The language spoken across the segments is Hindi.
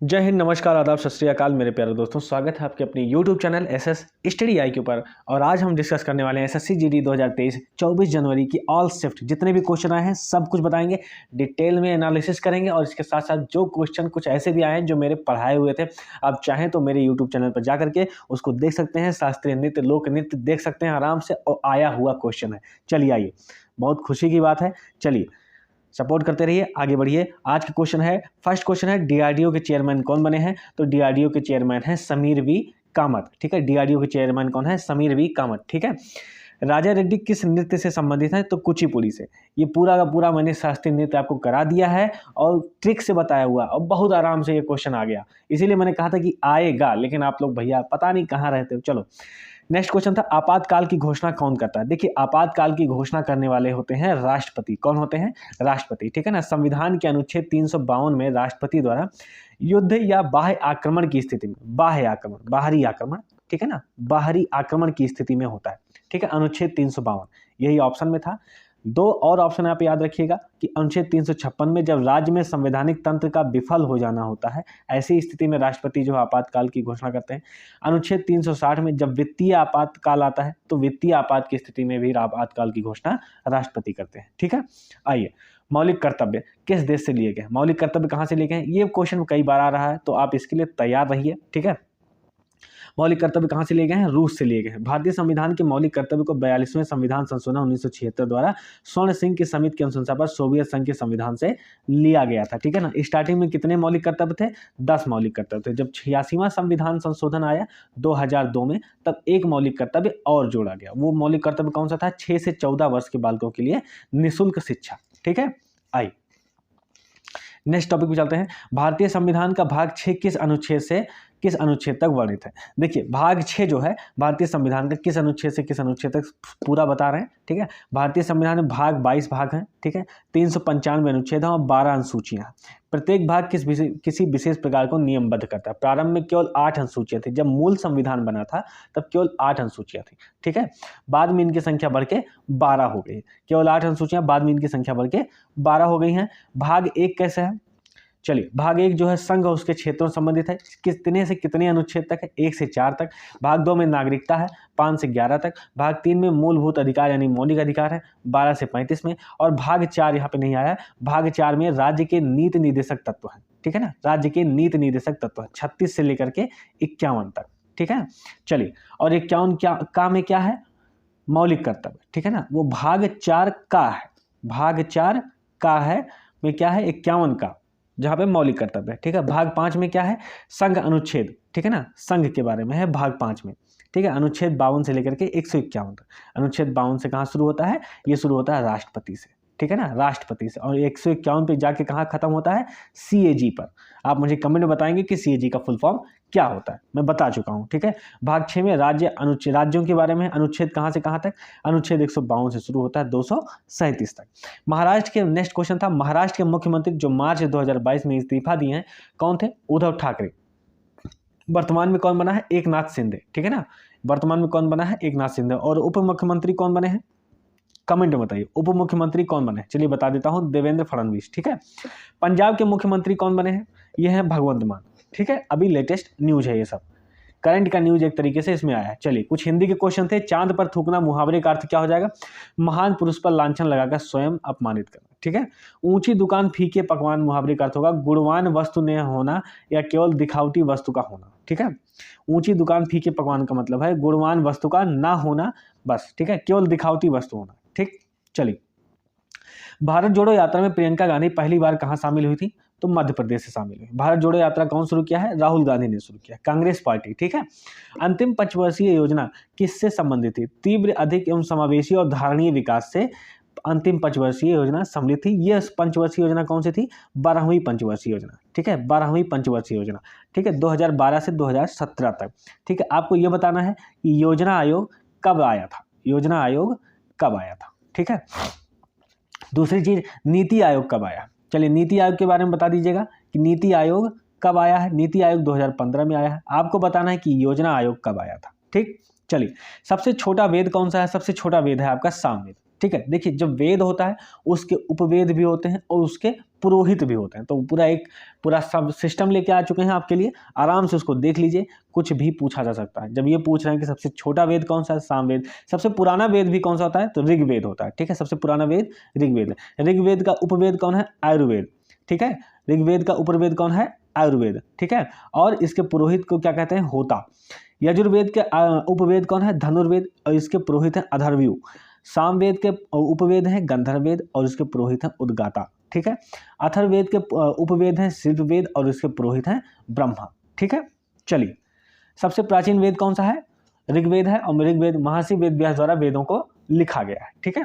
जय हिंद, नमस्कार, आदाब, सत श्री अकाल मेरे प्यारे दोस्तों। स्वागत है आपके अपने YouTube चैनल एसएस स्टडी आई के ऊपर। और आज हम डिस्कस करने वाले हैं एसएससी जीडी 2023 24 जनवरी की ऑल शिफ्ट जितने भी क्वेश्चन आए हैं सब कुछ बताएंगे, डिटेल में एनालिसिस करेंगे। और इसके साथ साथ जो क्वेश्चन कुछ ऐसे भी आए हैं जो मेरे पढ़ाए हुए थे, आप चाहें तो मेरे YouTube चैनल पर जा करके उसको देख सकते हैं। शास्त्रीय नृत्य, लोक नृत्य देख सकते हैं आराम से, और आया हुआ क्वेश्चन है। चलिए आइए, बहुत खुशी की बात है। चलिए सपोर्ट करते रहिए, आगे बढ़िए। आज का क्वेश्चन है, फर्स्ट क्वेश्चन है, डीआरडीओ के चेयरमैन कौन बने हैं? तो डीआरडीओ के चेयरमैन हैं समीर वी कामत। ठीक है, डीआरडीओ के चेयरमैन कौन है? समीर वी कामत। ठीक है, राजा रेड्डी किस नृत्य से संबंधित है? तो कुचिपुड़ी से। ये पूरा का पूरा मैंने शास्त्रीय नृत्य आपको करा दिया है और ट्रिक से बताया हुआ, और बहुत आराम से ये क्वेश्चन आ गया। इसीलिए मैंने कहा था कि आएगा, लेकिन आप लोग भैया पता नहीं कहाँ रहते हो। चलो नेक्स्ट क्वेश्चन था, आपातकाल की घोषणा कौन करता है? देखिए, आपातकाल की घोषणा करने वाले होते हैं राष्ट्रपति। कौन होते हैं? राष्ट्रपति। ठीक है ना। संविधान के अनुच्छेद 352 में राष्ट्रपति द्वारा युद्ध या बाह्य आक्रमण की स्थिति में, बाह्य आक्रमण, बाहरी आक्रमण, ठीक है ना, बाहरी आक्रमण की स्थिति में होता है। ठीक है, अनुच्छेद 352 यही ऑप्शन में था। दो और ऑप्शन आप याद रखिएगा कि अनुच्छेद 356 में जब राज्य में संवैधानिक तंत्र का विफल हो जाना होता है, ऐसी स्थिति में राष्ट्रपति जो आपातकाल की घोषणा करते हैं। अनुच्छेद 360 में जब वित्तीय आपातकाल आता है, तो वित्तीय आपात की स्थिति में भी आपातकाल की घोषणा राष्ट्रपति करते हैं। ठीक है, आइए, मौलिक कर्तव्य किस देश से लिए गए? मौलिक कर्तव्य कहाँ से लिए गए? ये क्वेश्चन कई बार आ रहा है, तो आप इसके लिए तैयार रहिए। ठीक है, मौलिक कर्तव्य कहाँ से लिए गए हैं? रूस से लिए गए हैं। भारतीय संविधान के मौलिक कर्तव्य को 42वें संविधान संशोधन 1976 द्वारा स्वर्ण सिंह की समिति की अनुशंसा पर सोवियत संघ के संविधान से लिया गया था। ठीक है ना। स्टार्टिंग में कितने मौलिक कर्तव्य थे? 10 मौलिक कर्तव्य थे। जब 86वां संविधान संशोधन आया 2002 में, तब एक मौलिक कर्तव्य और जोड़ा गया। वो मौलिक कर्तव्य कौन सा था? 6 से 14 वर्ष के बालकों के लिए निःशुल्क शिक्षा। ठीक है, आई नेक्स्ट टॉपिक पे चलते हैं। भारतीय संविधान का भाग 6 किस अनुच्छेद तक वर्णित है? देखिए, भाग 6 जो है भारतीय संविधान का किस अनुच्छेद से किस अनुच्छेद तक पूरा बता रहे हैं। ठीक है, भारतीय संविधान में भाग 22 भाग हैं। ठीक है, 395 अनुच्छेद हैं और 12 अनुसूचियां। प्रत्येक भाग किसी विशेष प्रकार को नियमबद्ध करता है। प्रारंभ में केवल 8 अनुसूचियां थी। जब मूल संविधान बना था तब केवल 8 अनुसूचियां थी। ठीक है, बाद में इनकी संख्या बढ़ के 12 हो गई। केवल 8 अनुसूचियां, बाद में इनकी संख्या बढ़ के 12 हो गई हैं। भाग 1 कैसे है? चलिए, भाग 1 जो है संघ और उसके क्षेत्रों से संबंधित है। कितने से कितने अनुच्छेद तक है? 1 से 4 तक। भाग 2 में नागरिकता है, 5 से 11 तक। भाग 3 में मूलभूत अधिकार यानी मौलिक अधिकार है, 12 से 35 में। और भाग 4 यहाँ पे नहीं आया। भाग 4 में राज्य के नीति निर्देशक तत्व है। ठीक है ना, राज्य के नीति निर्देशक तत्व है 36 से लेकर के 51 तक। ठीक है, चलिए, और 51 का में क्या है? मौलिक कर्तव्य। ठीक है ना, वो भाग 4 का है। भाग 4 का है में क्या है? 51 का, जहां पे मौलिक कर्तव्य है। ठीक है, भाग 5 में क्या है? संघ अनुच्छेद। ठीक है ना, संघ के बारे में है भाग 5 में। ठीक है, अनुच्छेद 52 से लेकर के 151 तक। अनुच्छेद 52 से कहाँ शुरू होता है? ये शुरू होता है राष्ट्रपति से। ठीक है ना, राष्ट्रपति से। और 151 पे जाके कहाँ खत्म होता है? सीएजी पर। आप मुझे कमेंट में बताएंगे कि सीएजी का फुल फॉर्म क्या होता है, मैं बता चुका हूँ। ठीक है, भाग 6 में राज्यों के बारे में अनुच्छेद कहाँ से कहाँ तक? अनुच्छेद 152 से शुरू होता है 237 तक। महाराष्ट्र के नेक्स्ट क्वेश्चन था, महाराष्ट्र के मुख्यमंत्री जो मार्च 2022 में इस्तीफा दिए हैं, कौन थे? उद्धव ठाकरे। वर्तमान में कौन बना है? एकनाथ शिंदे। ठीक है ना, वर्तमान में कौन बना है? एकनाथ शिंदे। और उप मुख्यमंत्री कौन बने हैं? कमेंट में बताइए, उप मुख्यमंत्री कौन बने? चलिए बता देता हूं, देवेंद्र फडणवीस। ठीक है, पंजाब के मुख्यमंत्री कौन बने हैं? ये हैं भगवंत मान। ठीक है, अभी लेटेस्ट न्यूज है, ये सब करंट का न्यूज एक तरीके से इसमें आया है। चलिए, कुछ हिंदी के क्वेश्चन थे। चांद पर थूकना मुहावरे का अर्थ क्या हो जाएगा? महान पुरुष पर लांछन लगाकर स्वयं अपमानित करना। ठीक है, ऊंची दुकान फीके पकवान मुहावरे का अर्थ होगा गुणवान वस्तु न होना या केवल दिखावटी वस्तु का होना। ठीक है, ऊंची दुकान फीके पकवान का मतलब है गुणवान वस्तु का ना होना, बस। ठीक है, केवल दिखावटी वस्तु होना। ठीक, चलिए, भारत जोड़ो यात्रा में प्रियंका गांधी पहली बार कहां शामिल हुई थी? तो मध्य प्रदेश से शामिल हुई। भारत जोड़ो यात्रा कौन शुरू किया है? राहुल गांधी ने शुरू किया, कांग्रेस पार्टी। ठीक है, अंतिम पंचवर्षीय योजना किससे संबंधित थी? तीव्र, अधिक एवं समावेशी और धारणीय विकास से अंतिम पंचवर्षीय योजना सम्मिलित थी। यह पंचवर्षीय योजना कौन सी थी? 12वीं पंचवर्षीय योजना। ठीक है, 12वीं पंचवर्षीय योजना। ठीक है, 2012 से 2017 तक। ठीक है, आपको यह बताना है कि योजना आयोग कब आया था? योजना आयोग कब आया था? ठीक है, दूसरी चीज, नीति आयोग कब आया? चलिए, नीति आयोग के बारे में बता दीजिएगा कि नीति आयोग कब आया है? नीति आयोग 2015 में आया है। आपको बताना है कि योजना आयोग कब आया था। ठीक, चलिए, सबसे छोटा वेद कौन सा है? सबसे छोटा वेद है आपका सामवेद। ठीक है। देखिए जब वेद होता है उसके उपवेद भी होते हैं और उसके पुरोहित भी होते हैं। तो पूरा सब सिस्टम लेके आ चुके हैं आपके लिए, आराम से उसको देख लीजिए, कुछ भी पूछा जा सकता है। जब ये पूछ रहे हैं कि सबसे छोटा वेद कौन सा है, सामवेद। सबसे पुराना वेद भी कौन सा होता है, तो ऋग्वेद होता है, ठीक है। सबसे पुराना वेद ऋग्वेद है। ऋग्वेद का उपवेद कौन है, आयुर्वेद, ठीक है। ऋग्वेद का उपवेद कौन है, आयुर्वेद, ठीक है। और इसके पुरोहित को क्या कहते हैं, होता। यजुर्वेद के उपवेद कौन है, धनुर्वेद, और इसके पुरोहित हैं अथर्वयु। सामवेद के उपवेद हैं गंधर्ववेद और इसके पुरोहित हैं उद्गाता, ठीक है। अथर्ववेद के उपवेद हैं शिल्पवेद और इसके पुरोहित हैं ब्रह्मा, ठीक है। चलिए, सबसे प्राचीन वेद कौन सा है, ऋग्वेद है, और ऋग्वेद महर्षि वेद व्यास द्वारा वेदों को लिखा गया है, ठीक है।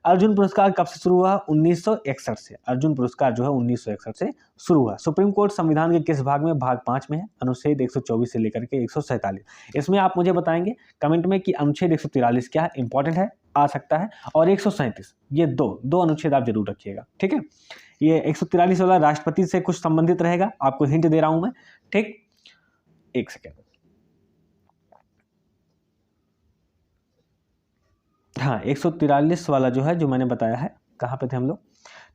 अर्जुन पुरस्कार कब से शुरू हुआ, 1961 से। अर्जुन पुरस्कार जो है 1961 से शुरू हुआ। सुप्रीम कोर्ट संविधान के किस भाग में, भाग 5 में है, अनुच्छेद 124 से लेकर के 147। इसमें आप मुझे बताएंगे कमेंट में कि अनुच्छेद 143 क्या है, इंपॉर्टेंट है, आ सकता है, और 137, ये दो अनुच्छेद आप जरूर रखिएगा, ठीक है। ये 143 वाला राष्ट्रपति से कुछ संबंधित रहेगा, आपको हिंट दे रहा हूं मैं, ठीक। एक सेकेंड, हाँ 143 वाला जो है, जो मैंने बताया है, कहाँ पे थे हम लोग,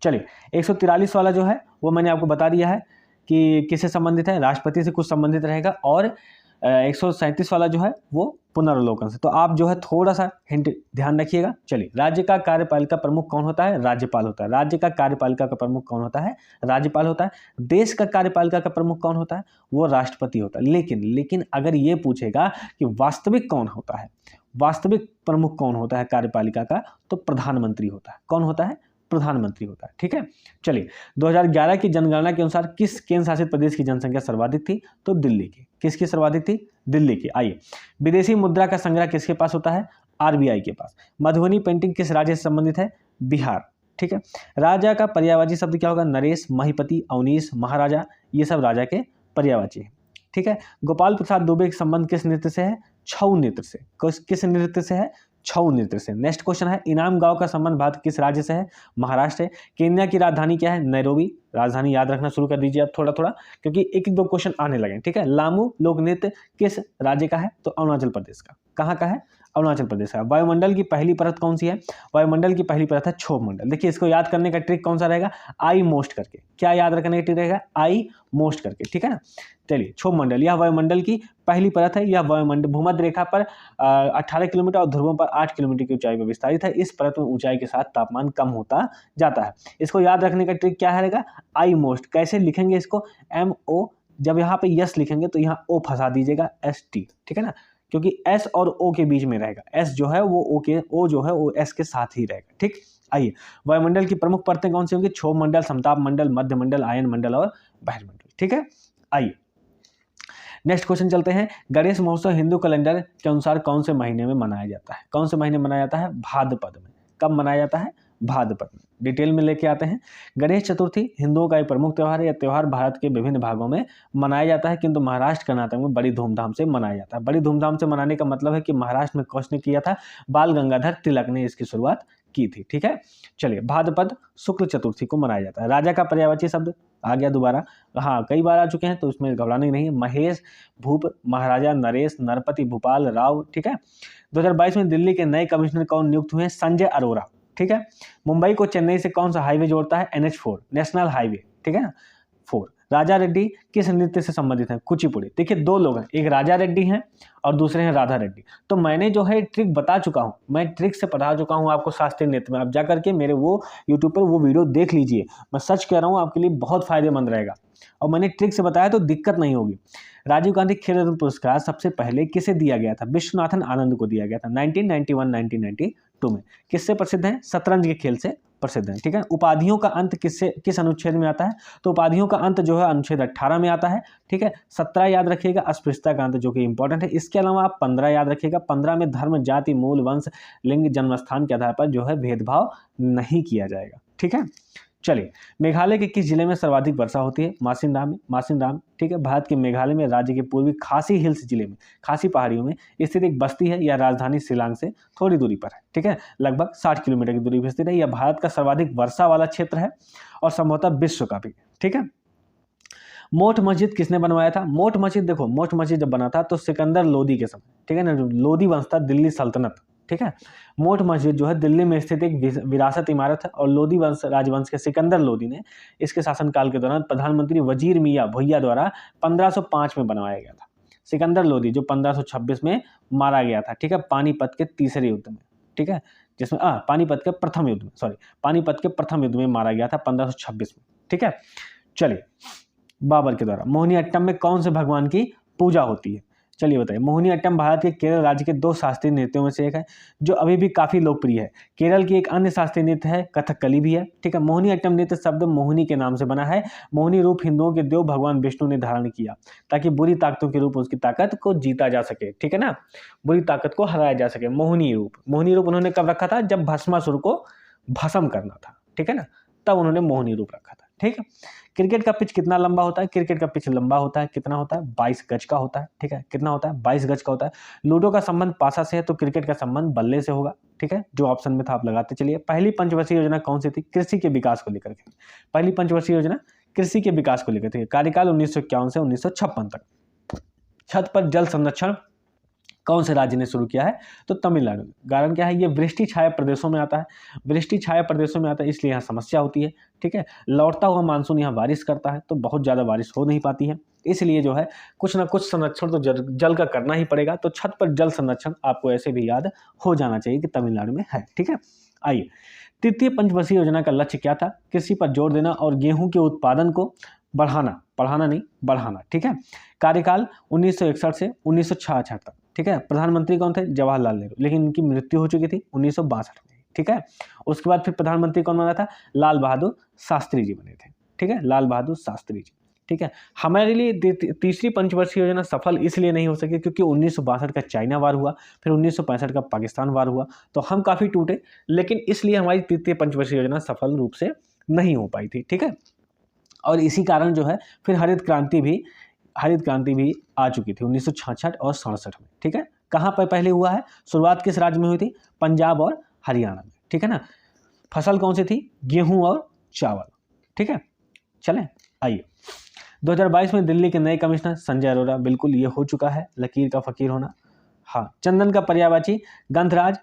चलिए 143 वाला जो है वो मैंने आपको बता दिया है कि किससे संबंधित है, राष्ट्रपति से कुछ संबंधित रहेगा। और 137 वाला जो है वो पुनर्वलोकन से। तो आप जो है थोड़ा सा हिंट ध्यान रखिएगा। चलिए, राज्य का कार्यपालिका प्रमुख कौन होता है, राज्यपाल होता है। राज्य का कार्यपालिका का प्रमुख कौन होता है, राज्यपाल होता है। देश का कार्यपालिका का प्रमुख कौन होता है, वो राष्ट्रपति होता है। लेकिन अगर ये पूछेगा कि वास्तविक कौन होता है, वास्तविक प्रमुख कौन होता है कार्यपालिका का, तो प्रधानमंत्री होता है। कौन होता है, प्रधानमंत्री होता है, ठीक है। चलिए, 2011 की जनगणना के अनुसार किस केंद्र शासित प्रदेश की जनसंख्या सर्वाधिक थी, तो दिल्ली की। किसकी सर्वाधिक थी, दिल्ली की। आइए, विदेशी मुद्रा का संग्रह किसके पास होता है, आरबीआई के पास। मधुबनी पेंटिंग किस राज्य से संबंधित है, बिहार, ठीक है। राजा का पर्यायवाची शब्द क्या होगा, नरेश, महिपति, अवनीश, महाराजा, ये सब राजा के पर्यायवाची है, ठीक है। गोपाल प्रसाद दुबे का संबंध किस नृत्य से है, छऊ नृत्य से। किस नृत्य से है, छऊ नृत्य से। नेक्स्ट क्वेश्चन है, इनाम गांव का संबंध भारत किस राज्य से है, महाराष्ट्र है। केन्या की राजधानी क्या है, नैरोबी। राजधानी याद रखना शुरू कर दीजिए आप थोड़ा थोड़ा, क्योंकि एक दो क्वेश्चन आने लगे, ठीक है। लामू लोक नृत्य किस राज्य का है, तो अरुणाचल प्रदेश का। कहाँ का है, अरुणाचल प्रदेश का। वायुमंडल की पहली परत कौन सी है, वायुमंडल की पहली परत है क्षोभ मंडल। देखिए, इसको याद करने का ट्रिक कौन सा रहेगा, आई मोस्ट करके। क्या याद रखने का ट्रिक रहेगा, आई मोस्ट करके, ठीक है ना। चलिए, क्षोभ मंडल, यह वायुमंडल की पहली परत है। यह वायुमंडल भूमध्य रेखा पर 18 किलोमीटर और ध्रुवों पर 8 किलोमीटर की ऊंचाई पर विस्तारित है। इस परत में ऊंचाई के साथ तापमान कम होता जाता है। इसको याद रखने का ट्रिक क्या रहेगा, आई मोस्ट। कैसे लिखेंगे इसको, MO, जब यहाँ पे यस लिखेंगे तो यहाँ O फंसा दीजिएगा, ST, ठीक है ना, क्योंकि S और O के बीच में रहेगा। S जो है वो O जो है वो S के साथ ही रहेगा, ठीक। आइए, वायुमंडल की प्रमुख परतें कौन सी होंगी, क्षोभ मंडल, समताप मंडल, मध्य मंडल, आयन मंडल और बहिर्मंडल, ठीक है। आइए, नेक्स्ट क्वेश्चन चलते हैं। गणेश महोत्सव हिंदू कैलेंडर के अनुसार कौन से महीने में मनाया जाता है, कौन से महीने में मनाया जाता है, भाद्रपद में। कब मनाया जाता है, भाद्रपद में। डिटेल में लेके आते हैं। गणेश चतुर्थी हिंदुओं का एक प्रमुख त्यौहार है। यह त्यौहार भारत के विभिन्न भागों में मनाया जाता है, किंतु महाराष्ट्र, कर्नाटक में बड़ी धूमधाम से मनाया जाता है। बड़ी धूमधाम से मनाने का मतलब है कि महाराष्ट्र में किसने किया था, बाल गंगाधर तिलक ने इसकी शुरुआत की थी, ठीक है। चलिए, भाद्रपद शुक्ल चतुर्थी को मनाया जाता है। राजा का पर्यायवाची शब्द आ गया दोबारा, हाँ कई बार आ चुके हैं तो इसमें घबराने नहीं। महेश, भूप, महाराजा, नरेश, नरपति, भूपाल, राव, ठीक है। 2022 में दिल्ली के नए कमिश्नर कौन नियुक्त हुए हैं, संजय अरोरा, ठीक है। मुंबई को चेन्नई से कौन सा हाईवे जोड़ता है, NH4, नेशनल हाईवे, ठीक है ना, 4। राजा रेड्डी किस नृत्य से संबंधित है, कुचिपुड़ी। देखिए, दो लोग हैं, एक राजा रेड्डी हैं और दूसरे हैं राधा रेड्डी। तो मैंने जो है ट्रिक बता चुका हूं, मैं ट्रिक से पढ़ा चुका हूं आपको शास्त्रीय नृत्य में। आप जा करके मेरे वो यूट्यूब पर वो वीडियो देख लीजिए, मैं सच कह रहा हूं, आपके लिए बहुत फायदेमंद रहेगा और मैंने ट्रिक से बताया तो दिक्कत नहीं होगी। राजीव गांधी खेल रत्न पुरस्कार सबसे पहले किसे दिया गया था, विश्वनाथन आनंद को दिया गया था 1991-1992 में। किससे प्रसिद्ध है, शतरंज के खेल से प्रसिद्ध है, ठीक है। उपाधियों का अंत किस अनुच्छेद में आता है, तो उपाधियों का अंत जो है अनुच्छेद 18 में आता है, ठीक है। 17 याद रखिएगा, अस्पृश्यता का अंत, जो कि इंपॉर्टेंट है। इसके अलावा आप 15 याद रखिएगा। 15 में धर्म, जाति, मूल, वंश, लिंग, जन्मस्थान के आधार पर जो है भेदभाव नहीं किया जाएगा, ठीक है। चलिए, मेघालय के किस जिले में सर्वाधिक वर्षा होती है, मासिनराम में। मासिनराम, ठीक है। भारत के मेघालय में राज्य के पूर्वी खासी हिल्स जिले में, खासी पहाड़ियों में स्थित एक बस्ती है। यह राजधानी शिलांग से थोड़ी दूरी पर है, ठीक है, लगभग 60 किलोमीटर की दूरी पर स्थित है। यह भारत का सर्वाधिक वर्षा वाला क्षेत्र है और संभवतः विश्व का भी, ठीक है। मोठ मस्जिद किसने बनवाया था, मोठ मस्जिद, देखो मोठ मस्जिद जब बना था तो सिकंदर लोदी के समय, ठीक है ना, लोदी वंश था, दिल्ली सल्तनत, ठीक है। मोठ मस्जिद जो है दिल्ली में स्थित एक विरासत इमारत है और लोधी वंश राजवंश के सिकंदर लोधी ने इसके शासनकाल के दौरान प्रधानमंत्री वजीर मियाँ भुइया द्वारा 1505 में बनवाया गया था। सिकंदर लोधी जो 1526 में मारा गया था, ठीक है, पानीपत के तीसरे युद्ध में, ठीक है, जिसमें पानीपत के प्रथम युद्ध में मारा गया था 1526 में, ठीक है। चलिए, बाबर के द्वारा मोहिनीअट्टम में कौन से भगवान की पूजा होती है? चलिए बताइए। मोहिनीअट्टम भारत के केरल राज्य के 2 शास्त्रीय नृत्यों में से एक है जो अभी भी काफ़ी लोकप्रिय है। केरल की एक अन्य शास्त्रीय नृत्य है कथकली भी है, ठीक है। मोहिनीअट्टम नृत्य शब्द मोहिनी के नाम से बना है। मोहिनी रूप हिंदुओं के देव भगवान विष्णु ने धारण किया ताकि बुरी ताकतों के रूप उसकी ताकत को जीता जा सके, ठीक है ना, बुरी ताकत को हराया जा सके। मोहिनी रूप उन्होंने कब रखा था? जब भस्मासुर को भस्म करना था, ठीक है ना, तब उन्होंने मोहिनी रूप रखा था, ठीक है। क्रिकेट का पिच कितना लंबा होता है? क्रिकेट का पिच लंबा होता है, कितना होता है? 22 गज का होता है, ठीक है। कितना होता है? 22 गज का होता है। लूडो का संबंध पासा से है तो क्रिकेट का संबंध बल्ले से होगा, ठीक है। जो ऑप्शन में था आप लगाते चलिए। पहली पंचवर्षीय योजना कौन सी थी? कृषि के विकास को लेकर के। पहली पंचवर्षीय योजना कृषि के विकास को लेकर थी। कार्यकाल 1951 से 1956 तक। छत पर जल संरक्षण कौन से राज्य ने शुरू किया है? तो तमिलनाडु। कारण क्या है? ये वृष्टि छाया प्रदेशों में आता है, वृष्टि छाया प्रदेशों में आता है, इसलिए यहाँ समस्या होती है, ठीक है। लौटता हुआ मानसून यहाँ बारिश करता है तो बहुत ज़्यादा बारिश हो नहीं पाती है, इसलिए जो है कुछ ना कुछ संरक्षण तो जल का करना ही पड़ेगा। तो छत पर जल संरक्षण आपको ऐसे भी याद हो जाना चाहिए कि तमिलनाडु में है, ठीक है। आइए, तृतीय पंचवर्षीय योजना का लक्ष्य क्या था? कृषि पर जोर देना और गेहूं के उत्पादन को बढ़ाना, ठीक है। कार्यकाल 1961 से 1966 तक, ठीक है। प्रधानमंत्री कौन थे? जवाहरलाल नेहरू, लेकिन इनकी मृत्यु हो चुकी थी 1962 में, ठीक है। उसके बाद फिर प्रधानमंत्री कौन बना था? लाल बहादुर शास्त्री जी बने थे, ठीक है, लाल बहादुर शास्त्री जी, ठीक है। हमारे लिए तीसरी पंचवर्षीय योजना सफल इसलिए नहीं हो सकी क्योंकि 1962 का चाइना वार हुआ, फिर 1965 का पाकिस्तान वार हुआ, तो हम काफ़ी टूटे, लेकिन इसलिए हमारी तृतीय पंचवर्षीय योजना सफल रूप से नहीं हो पाई थी, ठीक है। और इसी कारण जो है फिर हरित क्रांति भी आ चुकी थी 1966 और 67 में, ठीक है। कहाँ पर पहले हुआ है? शुरुआत किस राज्य में हुई थी? पंजाब और हरियाणा में, ठीक है ना। फसल कौन सी थी? गेहूं और चावल, ठीक है। चलें, आइए। 2022 में दिल्ली के नए कमिश्नर संजय अरोरा, बिल्कुल ये हो चुका है, लकीर का फकीर होना। हाँ, चंदन का पर्यायवाची गंधराज,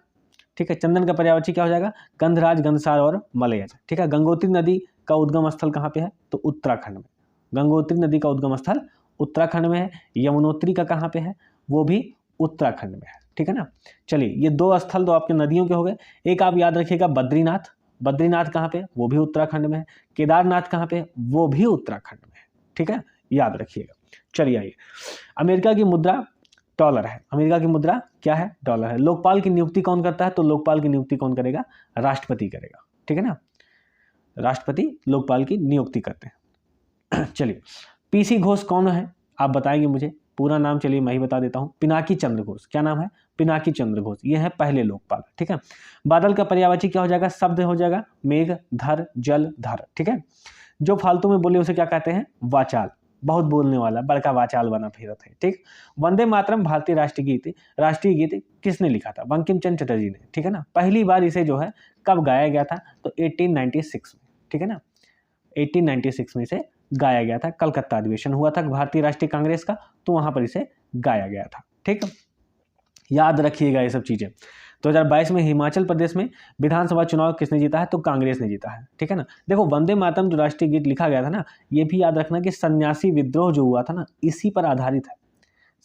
ठीक है। चंदन का पर्यायवाची क्या हो जाएगा? गंधराज, गंधसार और मलयज, ठीक है। गंगोत्री नदी का उद्गम स्थल कहाँ पे है? तो उत्तराखंड में। गंगोत्री नदी का उद्गम स्थल उत्तराखंड में है। यमुनोत्री का कहाँ पे है? वो भी उत्तराखंड में है, ठीक है ना। चलिए, ये 2 स्थल तो आपके नदियों के हो गए। एक आप याद रखिएगा बद्रीनाथ कहाँ पे? वो भी उत्तराखंड में है। केदारनाथ कहाँ पे? वो भी उत्तराखंड में है, ठीक है, याद रखिएगा। चलिए आइए, अमेरिका की मुद्रा डॉलर है। अमेरिका की मुद्रा क्या है? डॉलर है। लोकपाल की नियुक्ति कौन करता है? तो लोकपाल की नियुक्ति कौन करेगा? राष्ट्रपति करेगा, ठीक है ना। राष्ट्रपति लोकपाल की नियुक्ति करते हैं। चलिए, पीसी घोष कौन है? आप बताएंगे मुझे पूरा नाम। चलिए मैं ही बता देता हूँ, पिनाकी चंद्र घोष। क्या नाम है? पिनाकी चंद्र घोष। ये है पहले लोकपाल, ठीक है। बादल का पर्यायवाची क्या हो जाएगा? शब्द हो जाएगा मेघ, धर, जल, धर, ठीक है। जो फालतू में बोले उसे क्या कहते हैं? वाचाल। बहुत बोलने वाला, बड़का वाचाल बना फिरत है, ठीक। वंदे मातरम भारतीय राष्ट्रीय गीत किसने लिखा था? बंकिम चंद्र चटर्जी ने, ठीक है ना। पहली बार इसे जो है कब गाया गया था? तो 1896 में, ठीक है ना। 1896 में इसे गाया गया था। कलकत्ता अधिवेशन हुआ था भारतीय राष्ट्रीय कांग्रेस का, तो वहां पर इसे गाया गया था, ठीक है। याद रखिएगा ये सब चीजें। 2022 में हिमाचल प्रदेश में विधानसभा चुनाव किसने जीता है? तो कांग्रेस ने जीता है, ठीक है ना। देखो, वंदे मातरम जो राष्ट्रीय गीत लिखा गया था ना, ये भी याद रखना कि सन्यासी विद्रोह जो हुआ था ना, इसी पर आधारित है।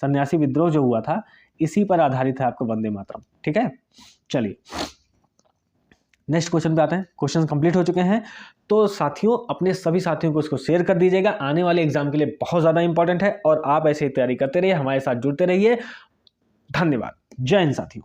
सन्यासी विद्रोह जो हुआ था इसी पर आधारित है आपका वंदे मातरम, ठीक है। चलिए नेक्स्ट क्वेश्चन पे आते हैं। क्वेश्चन कंप्लीट हो चुके हैं, तो साथियों अपने सभी साथियों को इसको शेयर कर दीजिएगा। आने वाले एग्जाम के लिए बहुत ज़्यादा इंपॉर्टेंट है और आप ऐसे ही तैयारी करते रहिए, हमारे साथ जुड़ते रहिए। धन्यवाद। जय हिंद साथियों।